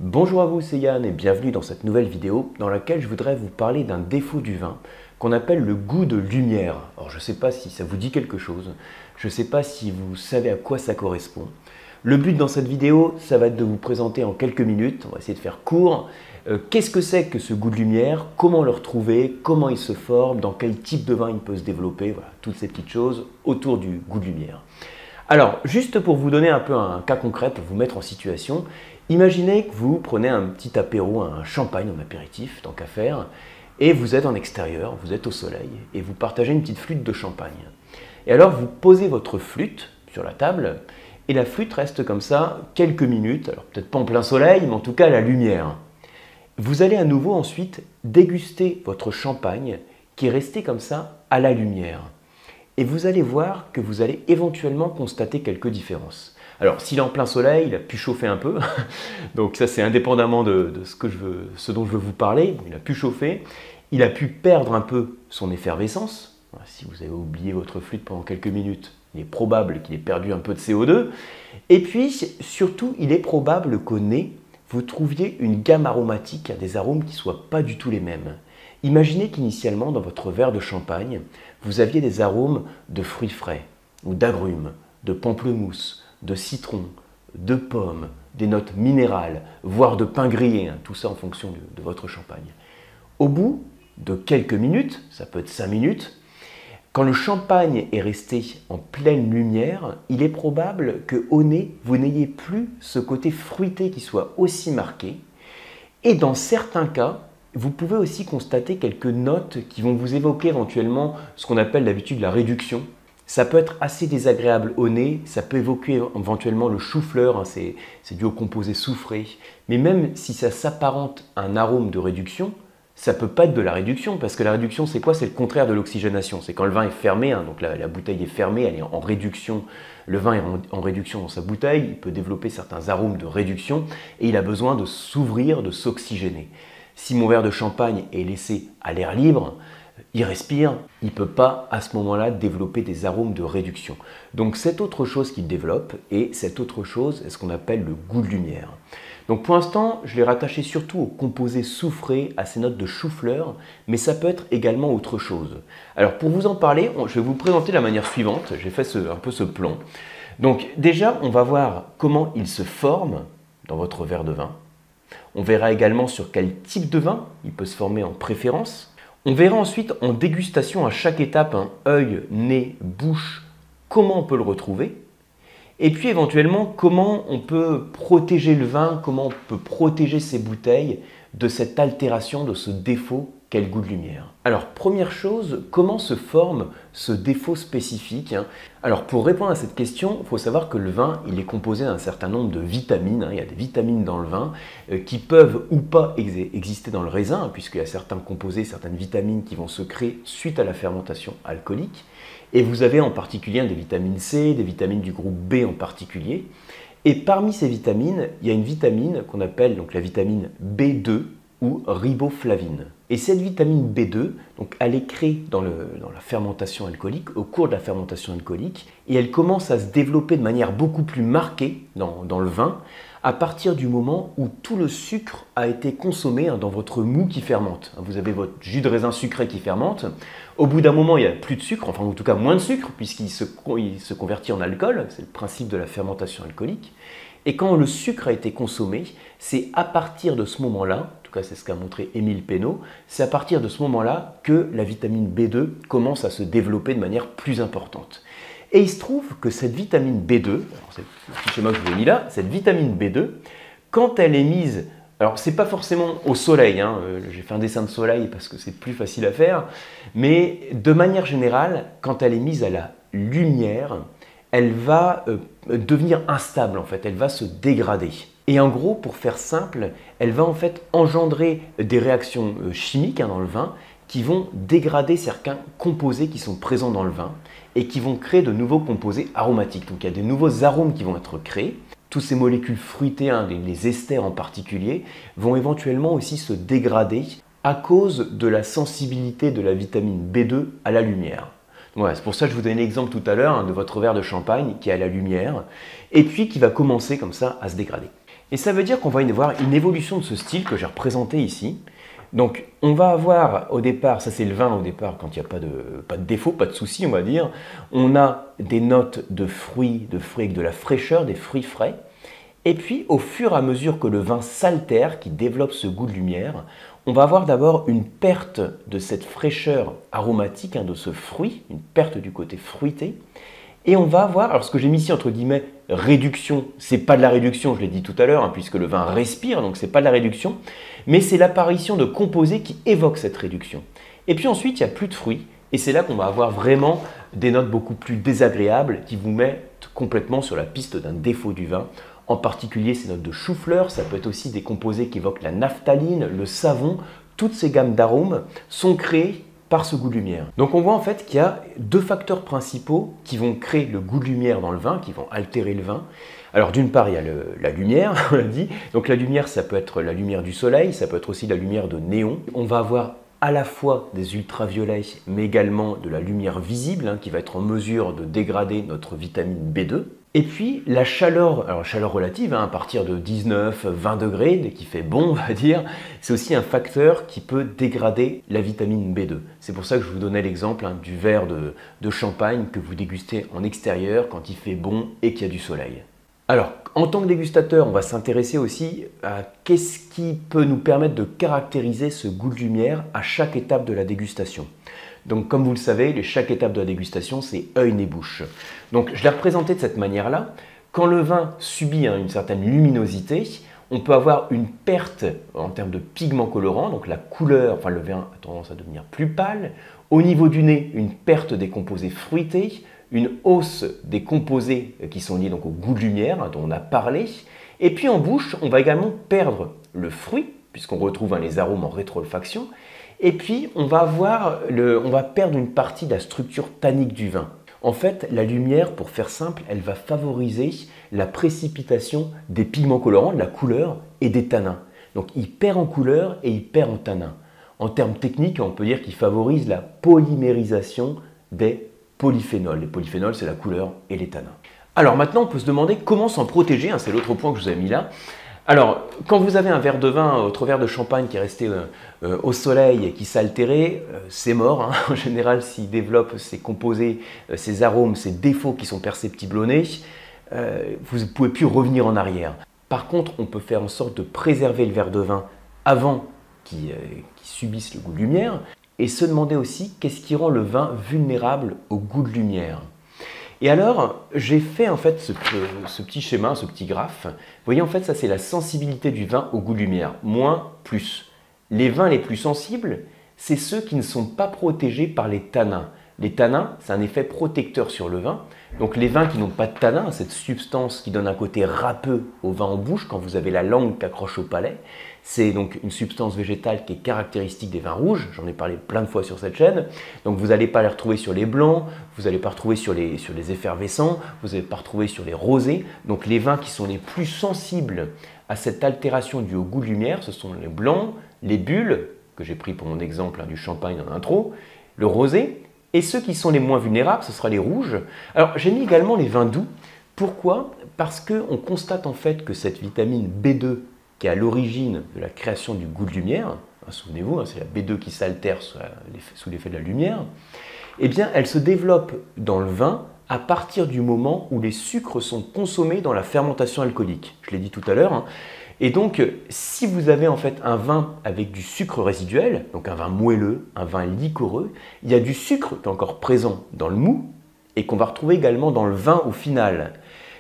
Bonjour à vous, c'est Yann et bienvenue dans cette nouvelle vidéo dans laquelle je voudrais vous parler d'un défaut du vin qu'on appelle le goût de lumière. Alors je ne sais pas si ça vous dit quelque chose, je ne sais pas si vous savez à quoi ça correspond. Le but dans cette vidéo, ça va être de vous présenter en quelques minutes, on va essayer de faire court, qu'est-ce que c'est que ce goût de lumière, comment le retrouver, comment il se forme, dans quel type de vin il peut se développer, voilà, toutes ces petites choses autour du goût de lumière. Alors, juste pour vous donner un peu un cas concret, pour vous mettre en situation, imaginez que vous prenez un petit apéro, un champagne en apéritif, tant qu'à faire, et vous êtes en extérieur, vous êtes au soleil, et vous partagez une petite flûte de champagne. Et alors, vous posez votre flûte sur la table, et la flûte reste comme ça quelques minutes, alors peut-être pas en plein soleil, mais en tout cas à la lumière. Vous allez à nouveau ensuite déguster votre champagne qui est resté comme ça à la lumière. Et vous allez voir que vous allez éventuellement constater quelques différences. Alors, s'il est en plein soleil, il a pu chauffer un peu, donc ça c'est indépendamment de ce dont je veux vous parler, il a pu chauffer, il a pu perdre un peu son effervescence. Si vous avez oublié votre flûte pendant quelques minutes, il est probable qu'il ait perdu un peu de CO2. Et puis, surtout, il est probable qu'au nez, vous trouviez une gamme aromatique, des arômes qui ne soient pas du tout les mêmes. Imaginez qu'initialement, dans votre verre de champagne, vous aviez des arômes de fruits frais, ou d'agrumes, de pamplemousse, de citron, de pommes, des notes minérales, voire de pain grillé, tout ça en fonction de votre champagne. Au bout de quelques minutes, ça peut être 5 minutes, quand le champagne est resté en pleine lumière, il est probable qu'au nez, vous n'ayez plus ce côté fruité qui soit aussi marqué. Et dans certains cas, vous pouvez aussi constater quelques notes qui vont vous évoquer éventuellement ce qu'on appelle d'habitude la réduction. Ça peut être assez désagréable au nez, ça peut évoquer éventuellement le chou-fleur, c'est dû au composé soufré. Mais même si ça s'apparente à un arôme de réduction, ça ne peut pas être de la réduction, parce que la réduction, c'est quoi? C'est le contraire de l'oxygénation. C'est quand le vin est fermé, donc la bouteille est fermée, elle est en réduction. Le vin est en réduction dans sa bouteille, il peut développer certains arômes de réduction, et il a besoin de s'ouvrir, de s'oxygéner. Si mon verre de champagne est laissé à l'air libre, il respire, il ne peut pas à ce moment-là développer des arômes de réduction. Donc c'est autre chose qu'il développe, et cette autre chose est ce qu'on appelle le goût de lumière. Donc pour l'instant, je l'ai rattaché surtout au composé soufré, à ces notes de chou-fleur, mais ça peut être également autre chose. Alors pour vous en parler, je vais vous présenter de la manière suivante, j'ai fait un peu ce plan. Donc déjà, on va voir comment il se forme dans votre verre de vin. On verra également sur quel type de vin il peut se former en préférence. On verra ensuite en dégustation à chaque étape, œil, nez, bouche, comment on peut le retrouver. Et puis éventuellement, comment on peut protéger le vin, comment on peut protéger ces bouteilles de cette altération, de ce défaut qu'est le goût de lumière. Alors première chose, comment se forme ce défaut spécifique? Alors pour répondre à cette question, il faut savoir que le vin, il est composé d'un certain nombre de vitamines. Il y a des vitamines dans le vin qui peuvent ou pas exister dans le raisin, puisqu'il y a certains composés, certaines vitamines qui vont se créer suite à la fermentation alcoolique. Et vous avez en particulier des vitamines C, des vitamines du groupe B en particulier. Et parmi ces vitamines, il y a une vitamine qu'on appelle donc la vitamine B2 ou riboflavine. Et cette vitamine B2, donc, elle est créée dans la fermentation alcoolique, au cours de la fermentation alcoolique, et elle commence à se développer de manière beaucoup plus marquée dans le vin, à partir du moment où tout le sucre a été consommé dans votre mou qui fermente. Vous avez votre jus de raisin sucré qui fermente. Au bout d'un moment, il n'y a plus de sucre, enfin en tout cas moins de sucre, puisqu'il se convertit en alcool. C'est le principe de la fermentation alcoolique. Et quand le sucre a été consommé, c'est à partir de ce moment-là, en tout cas c'est ce qu'a montré Émile Pénaud, c'est à partir de ce moment-là que la vitamine B2 commence à se développer de manière plus importante. Et il se trouve que cette vitamine B2, c'est le petit schéma que je vous ai mis là, cette vitamine B2, quand elle est mise, alors c'est pas forcément au soleil, j'ai fait un dessin de soleil parce que c'est plus facile à faire, mais de manière générale, quand elle est mise à la lumière, elle va devenir instable en fait, elle va se dégrader. Et en gros, pour faire simple, elle va en fait engendrer des réactions chimiques dans le vin qui vont dégrader certains composés qui sont présents dans le vin et qui vont créer de nouveaux composés aromatiques. Donc il y a des nouveaux arômes qui vont être créés. Tous ces molécules fruitées, les esters en particulier, vont éventuellement aussi se dégrader à cause de la sensibilité de la vitamine B2 à la lumière. Voilà, c'est pour ça que je vous donne l'exemple tout à l'heure de votre verre de champagne qui est à la lumière et puis qui va commencer comme ça à se dégrader. Et ça veut dire qu'on va y voir une évolution de ce style que j'ai représenté ici. Donc on va avoir au départ, ça c'est le vin au départ, quand il n'y a pas de défaut, pas de souci on va dire, on a des notes de fruits avec de la fraîcheur, des fruits frais. Et puis au fur et à mesure que le vin s'altère, qui développe ce goût de lumière, on va avoir d'abord une perte de cette fraîcheur aromatique, de ce fruit, une perte du côté fruité. Et on va avoir, alors ce que j'ai mis ici entre guillemets, réduction, c'est pas de la réduction, je l'ai dit tout à l'heure, puisque le vin respire, donc c'est pas de la réduction, mais c'est l'apparition de composés qui évoquent cette réduction. Et puis ensuite, il n'y a plus de fruits, et c'est là qu'on va avoir vraiment des notes beaucoup plus désagréables qui vous mettent complètement sur la piste d'un défaut du vin. En particulier, ces notes de chou-fleur, ça peut être aussi des composés qui évoquent la naphtaline, le savon, toutes ces gammes d'arômes sont créées par ce goût de lumière. Donc on voit en fait qu'il y a deux facteurs principaux qui vont créer le goût de lumière dans le vin, qui vont altérer le vin. Alors d'une part, il y a la lumière, on l'a dit. Donc la lumière, ça peut être la lumière du soleil, ça peut être aussi la lumière de néon. On va avoir à la fois des ultraviolets, mais également de la lumière visible, qui va être en mesure de dégrader notre vitamine B2. Et puis la chaleur, alors chaleur relative, à partir de 19-20 degrés, dès qu'il fait bon, on va dire, c'est aussi un facteur qui peut dégrader la vitamine B2. C'est pour ça que je vous donnais l'exemple du verre de champagne que vous dégustez en extérieur quand il fait bon et qu'il y a du soleil. Alors, en tant que dégustateur, on va s'intéresser aussi à qu'est-ce qui peut nous permettre de caractériser ce goût de lumière à chaque étape de la dégustation. Donc, comme vous le savez, chaque étape de la dégustation, c'est œil, nez, bouche. Donc, je l'ai représenté de cette manière-là. Quand le vin subit une certaine luminosité, on peut avoir une perte en termes de pigments colorants, donc la couleur, enfin le vin a tendance à devenir plus pâle. Au niveau du nez, une perte des composés fruités, une hausse des composés qui sont liés donc au goût de lumière dont on a parlé. Et puis en bouche, on va également perdre le fruit, puisqu'on retrouve les arômes en rétroolfaction. Et puis, on va perdre une partie de la structure tannique du vin. En fait, la lumière, pour faire simple, elle va favoriser la précipitation des pigments colorants, de la couleur et des tanins. Donc, il perd en couleur et il perd en tanins. En termes techniques, on peut dire qu'il favorise la polymérisation des polyphénols. Les polyphénols, c'est la couleur et les tanins. Alors maintenant, on peut se demander comment s'en protéger, c'est l'autre point que je vous ai mis là. Alors, quand vous avez un verre de vin, votre verre de champagne qui est resté au soleil et qui s'est altéré, c'est mort. En général, s'il développe ces composés, ces arômes, ces défauts qui sont perceptibles au nez, vous ne pouvez plus revenir en arrière. Par contre, on peut faire en sorte de préserver le verre de vin avant qu'il subisse le goût de lumière et se demander aussi qu'est-ce qui rend le vin vulnérable au goût de lumière. Et alors, j'ai fait en fait ce petit schéma, ce petit graphe. Vous voyez, en fait, ça c'est la sensibilité du vin au goût de lumière. Moins, plus. Les vins les plus sensibles, c'est ceux qui ne sont pas protégés par les tanins. Les tanins, c'est un effet protecteur sur le vin. Donc les vins qui n'ont pas de tanins, cette substance qui donne un côté râpeux au vin en bouche quand vous avez la langue qui accroche au palais, c'est donc une substance végétale qui est caractéristique des vins rouges. J'en ai parlé plein de fois sur cette chaîne. Donc vous n'allez pas les retrouver sur les blancs, vous n'allez pas retrouver sur les effervescents, vous n'allez pas retrouver sur les rosés. Donc les vins qui sont les plus sensibles à cette altération due au goût de lumière, ce sont les blancs, les bulles, que j'ai pris pour mon exemple du champagne en intro, le rosé. Et ceux qui sont les moins vulnérables, ce sera les rouges. Alors j'ai mis également les vins doux. Pourquoi? Parce qu'on constate en fait que cette vitamine B2 qui est à l'origine de la création du goût de lumière, souvenez-vous, c'est la B2 qui s'altère sous l'effet de la lumière, eh bien elle se développe dans le vin à partir du moment où les sucres sont consommés dans la fermentation alcoolique. Je l'ai dit tout à l'heure. Et donc, si vous avez en fait un vin avec du sucre résiduel, donc un vin moelleux, un vin liquoreux, il y a du sucre qui est encore présent dans le mou et qu'on va retrouver également dans le vin au final.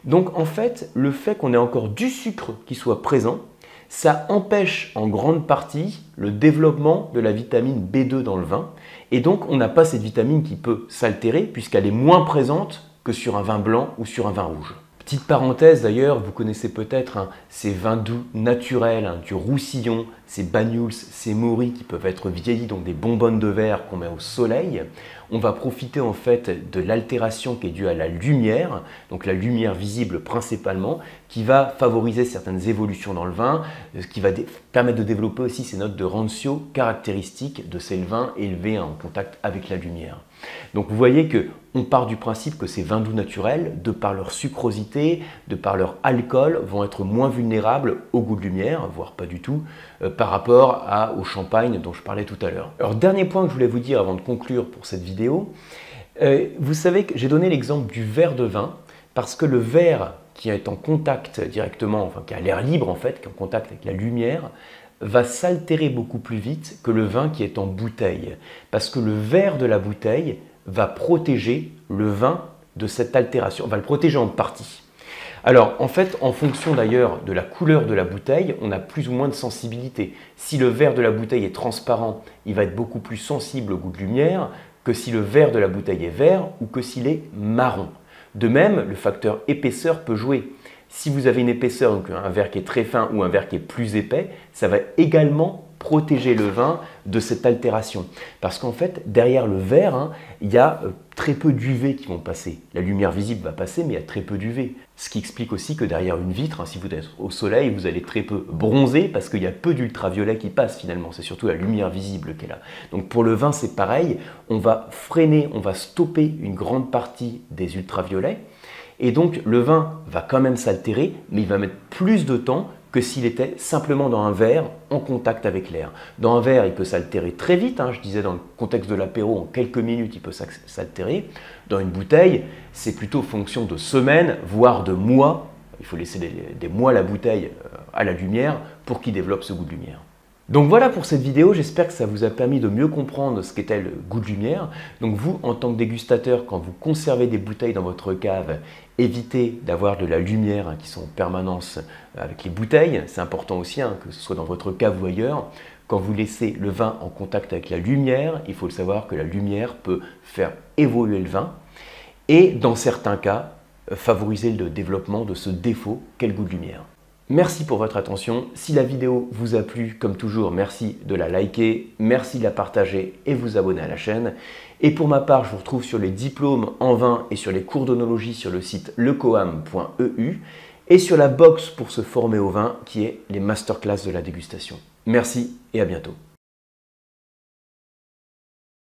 Donc en fait, le fait qu'on ait encore du sucre qui soit présent, ça empêche en grande partie le développement de la vitamine B2 dans le vin. Et donc, on n'a pas cette vitamine qui peut s'altérer puisqu'elle est moins présente que sur un vin blanc ou sur un vin rouge. Petite parenthèse d'ailleurs, vous connaissez peut-être ces vins doux naturels, du roussillon, ces banyuls, ces moris qui peuvent être vieillis, donc des bonbonnes de verre qu'on met au soleil. On va profiter en fait de l'altération qui est due à la lumière, donc la lumière visible principalement, qui va favoriser certaines évolutions dans le vin, ce qui va permettre de développer aussi ces notes de rancio caractéristiques de ces vins élevés en contact avec la lumière. Donc vous voyez qu'on part du principe que ces vins doux naturels, de par leur sucrosité, de par leur alcool, vont être moins vulnérables au goût de lumière, voire pas du tout, par rapport au champagne dont je parlais tout à l'heure. Alors dernier point que je voulais vous dire avant de conclure pour cette vidéo, vous savez que j'ai donné l'exemple du verre de vin parce que le verre qui est en contact directement, enfin qui a l'air libre en fait, qui est en contact avec la lumière, va s'altérer beaucoup plus vite que le vin qui est en bouteille. Parce que le verre de la bouteille va protéger le vin de cette altération, va le protéger en partie. Alors en fait, en fonction d'ailleurs de la couleur de la bouteille, on a plus ou moins de sensibilité. Si le verre de la bouteille est transparent, il va être beaucoup plus sensible au goût de lumière que si le verre de la bouteille est vert ou que s'il est marron. De même, le facteur épaisseur peut jouer. Si vous avez une épaisseur, donc un verre qui est très fin ou un verre qui est plus épais, ça va également protéger le vin de cette altération. Parce qu'en fait, derrière le verre, il y a très peu d'UV qui vont passer. La lumière visible va passer, mais il y a très peu d'UV. Ce qui explique aussi que derrière une vitre, si vous êtes au soleil, vous allez très peu bronzer parce qu'il y a peu d'ultraviolet qui passe finalement. C'est surtout la lumière visible qui est là. Donc pour le vin, c'est pareil. On va freiner, on va stopper une grande partie des ultraviolets. Et donc le vin va quand même s'altérer, mais il va mettre plus de temps que s'il était simplement dans un verre en contact avec l'air. Dans un verre, il peut s'altérer très vite, je disais dans le contexte de l'apéro, en quelques minutes, il peut s'altérer. Dans une bouteille, c'est plutôt fonction de semaines, voire de mois. Il faut laisser des mois la bouteille à la lumière pour qu'il développe ce goût de lumière. Donc voilà pour cette vidéo, j'espère que ça vous a permis de mieux comprendre ce qu'était le goût de lumière. Donc vous, en tant que dégustateur, quand vous conservez des bouteilles dans votre cave, évitez d'avoir de la lumière qui sont en permanence avec les bouteilles. C'est important aussi, que ce soit dans votre cave ou ailleurs. Quand vous laissez le vin en contact avec la lumière, il faut le savoir que la lumière peut faire évoluer le vin et dans certains cas, favoriser le développement de ce défaut qu'est le goût de lumière. Merci pour votre attention. Si la vidéo vous a plu, comme toujours, merci de la liker, merci de la partager et vous abonner à la chaîne. Et pour ma part, je vous retrouve sur les diplômes en vin et sur les cours d'onologie sur le site lecoam.eu et sur la box pour se former au vin qui est les masterclass de la dégustation. Merci et à bientôt.